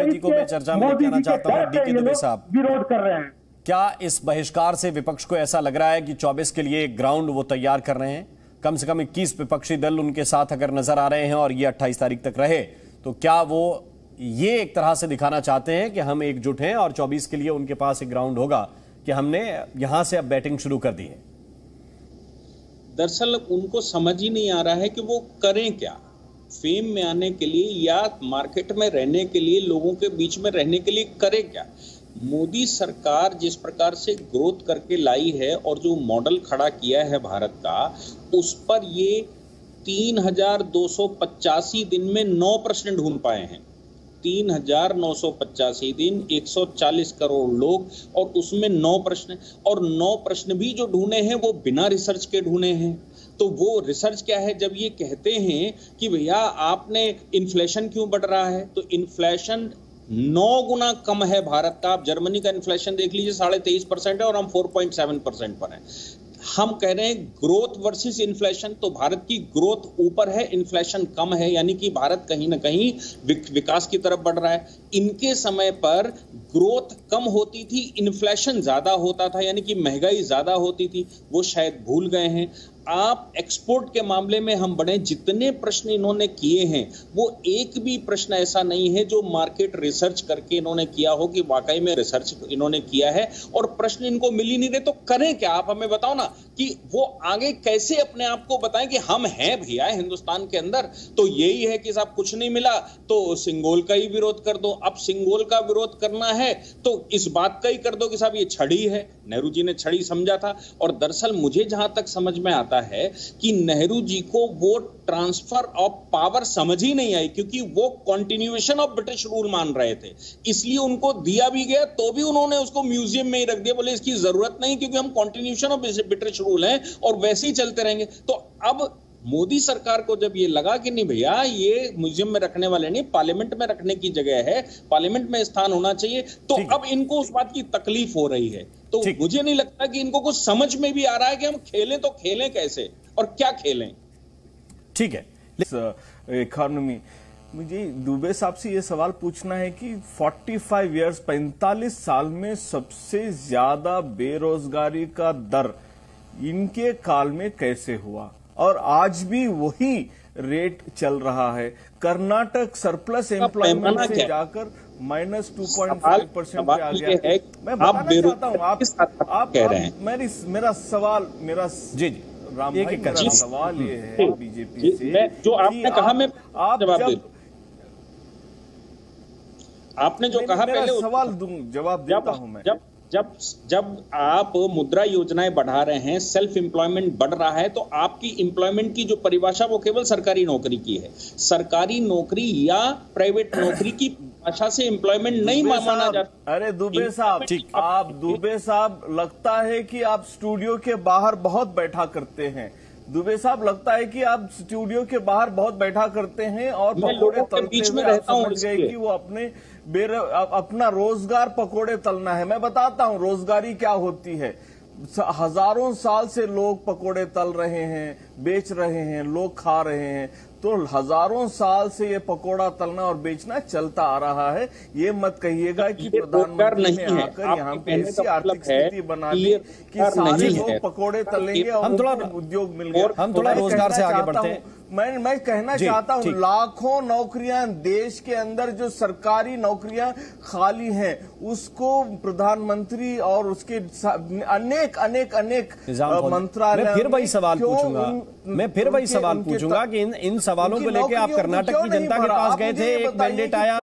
जी को मैं चर्चा में लेके आना चाहता हूं। डीके दुबे साहब, विरोध कर रहे हैं। क्या इस बहिष्कार से विपक्ष को ऐसा लग रहा है कि 24 के लिए एक ग्राउंड वो तैयार कर रहे हैं? कम से कम 21 विपक्षी दल उनके साथ अगर नजर आ रहे हैं और ये 28 तारीख तक रहे, तो क्या वो ये एक तरह से दिखाना चाहते हैं कि हम एकजुट हैं और 24 के लिए उनके पास एक ग्राउंड होगा कि हमने यहां से अब बैटिंग शुरू कर दी है? दरअसल उनको समझ ही नहीं आ रहा है कि वो करें क्या। फेम में आने के लिए या मार्केट में रहने के लिए, लोगों के बीच में रहने के लिए करें क्या। मोदी सरकार जिस प्रकार से ग्रोथ करके लाई है और जो मॉडल खड़ा किया है भारत का, उस पर ये 3,285 दिन में 9 प्रश्न ढूंढ पाए हैं। 3,985 दिन, 140 करोड़ लोग और उसमें 9 प्रश्न, और 9 प्रश्न भी जो ढूंढे हैं वो बिना रिसर्च के ढूंढे हैं। तो वो रिसर्च क्या है? जब ये कहते हैं कि भैया आपने इन्फ्लेशन क्यों बढ़ रहा है, तो इन्फ्लेशन 9 गुना कम है भारत का। आप जर्मनी का इन्फ्लेशन देख लीजिए, 23.5% है और हम 4.7% पर हैं। हम कह रहे हैं ग्रोथ वर्सेस इन्फ्लेशन, तो भारत की ग्रोथ ऊपर है, इन्फ्लेशन कम है, यानी कि भारत कहीं ना कहीं विकास की तरफ बढ़ रहा है। इनके समय पर ग्रोथ कम होती थी, इन्फ्लेशन ज्यादा होता था, यानी कि महंगाई ज्यादा होती थी। वो शायद भूल गए हैं। आप एक्सपोर्ट के मामले में हम बढ़े, जितने प्रश्न इन्होंने किए हैं वो एक भी प्रश्न ऐसा नहीं है जो मार्केट रिसर्च करके इन्होंने किया हो कि वाकई में रिसर्च इन्होंने किया है, और प्रश्न इनको मिल ही नहीं रहे। तो करें क्या? आप हमें बताओ ना कि वो आगे कैसे अपने आप को बताएं कि हम हैं भैया हिंदुस्तान के अंदर। तो यही है कि साहब कुछ नहीं मिला तो सिंगोल का ही विरोध कर दो। अब सिंगोल का विरोध करना है तो इस बात का ही कर दो कि साहब ये छड़ी है, नेहरू जी ने छड़ी समझा था। और दरअसल मुझे जहां तक समझ में आता है कि नेहरू जी को वो ट्रांसफर ऑफ पावर समझ ही नहीं आई, क्योंकि वो कंटिन्यूएशन ऑफ ब्रिटिश रूल मान रहे थे। इसलिए उनको दिया भी गया तो भी उन्होंने उसको म्यूजियम में ही रख दिया। बोले इसकी जरूरत नहीं, क्योंकि हम कंटिन्यूएशन ऑफ ब्रिटिश रूल हैं और वैसे ही चलते रहेंगे। तो अब मोदी सरकार को जब ये लगा कि नहीं भैया ये म्यूजियम में रखने वाले नहीं, पार्लियामेंट में रखने की जगह है, पार्लियामेंट में स्थान होना चाहिए, तो अब इनको उस बात की तकलीफ हो रही है। तो मुझे नहीं लगता कि इनको कुछ समझ में भी आ रहा है कि हम खेलें तो खेलें कैसे और क्या खेलें। ठीक है, इकोनॉमी, मुझे दुबे साहब से ये सवाल पूछना है कि 45 साल में सबसे ज्यादा बेरोजगारी का दर इनके काल में कैसे हुआ, और आज भी वही रेट चल रहा है। कर्नाटक सरप्लस एम्प्लॉयमेंट से जाकर -2.5% पे आ गया है। मैं बताना चाहता हूँ, आप कह रहे हैं, मेरा सवाल, मेरा जी राम भाई, मेरा सवाल ये है बीजेपी से, जो आपने कहा मैं आपने जो कहा पहले सवाल जवाब देता हूं मैं। जब आप मुद्रा योजनाएं बढ़ा रहे हैं, सेल्फ एम्प्लॉयमेंट बढ़ रहा है, तो आपकी एम्प्लॉयमेंट की जो परिभाषा वो केवल सरकारी नौकरी की है। सरकारी नौकरी या प्राइवेट नौकरी की भाषा से एम्प्लॉयमेंट नहीं माना जाता। अरे दुबे साहब, आप दुबे साहब, लगता है कि आप स्टूडियो के बाहर बहुत बैठा करते हैं। दुबे साहब, लगता है कि आप स्टूडियो के बाहर बहुत बैठा करते हैं और पकोड़े तलते हुए आप समझ गए कि वो अपना रोजगार पकोड़े तलना है। मैं बताता हूं रोजगारी क्या होती है। हजारों साल से लोग पकोड़े तल रहे हैं, बेच रहे हैं, लोग खा रहे हैं। तो हजारों साल से ये पकोड़ा तलना और बेचना चलता आ रहा है। ये मत कहिएगा कि प्रधानमंत्री ने आकर यहाँ पे ऐसी आर्थिक स्थिति बना दी कि सारे लोग पकोड़े तलेंगे और उद्योग मिल गया। हम थोड़ा रोजगार से आगे बढ़ते हैं। मैं कहना चाहता हूं, लाखों नौकरियां देश के अंदर जो सरकारी नौकरियां खाली हैं, उसको प्रधानमंत्री और उसके अनेक मंत्रालय, मैं फिर वही सवाल पूछूंगा कि इन सवालों को लेकर आप कर्नाटक की जनता के पास गए थे, एक मैंडेट आया